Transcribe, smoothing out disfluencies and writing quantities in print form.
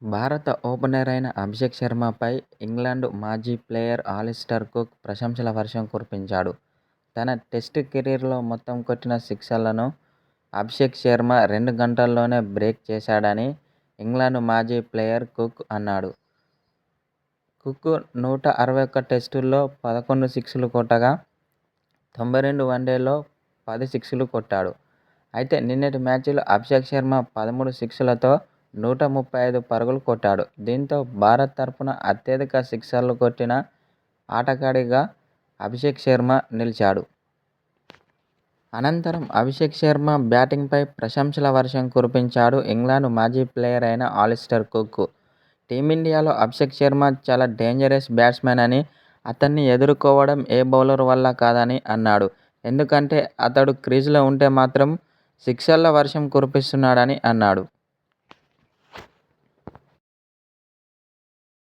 భారత ఓపెనర్ అయిన అభిషేక్ శర్మపై ఇంగ్లండ్ మాజీ ప్లేయర్ అలిస్టర్ కుక్ ప్రశంసల వర్షం కురిపించాడు. తన టెస్టు కెరీర్లో మొత్తం కొట్టిన సిక్సర్లను అభిషేక్ శర్మ 2 గంటల్లోనే బ్రేక్ చేశాడని ఇంగ్లండ్ మాజీ ప్లేయర్ కుక్ అన్నాడు. కుక్ 161 టెస్టుల్లో 11 సిక్స్లు కొట్టగా 92 వన్డేల్లో 10 సిక్స్లు కొట్టాడు. అయితే నిన్నటి మ్యాచ్లో అభిషేక్ శర్మ 13 సిక్స్లతో 135 పరుగులు కొట్టాడు. దీంతో భారత్ తరఫున అత్యధిక సిక్సర్లు కొట్టిన ఆటగాడిగా అభిషేక్ శర్మ నిలిచాడు. అనంతరం అభిషేక్ శర్మ బ్యాటింగ్పై ప్రశంసల వర్షం కురిపించాడు ఇంగ్లండ్ మాజీ ప్లేయర్ అయిన అలిస్టర్ కుక్. టీమిండియాలో అభిషేక్ శర్మ చాలా డేంజరస్ బ్యాట్స్మన్ అని, అతన్ని ఎదుర్కోవడం ఏ బౌలర్ వల్ల కాదని అన్నాడు. ఎందుకంటే అతడు క్రీజులో ఉంటే మాత్రం సిక్సర్ల వర్షం కురిపిస్తున్నాడని అన్నాడు.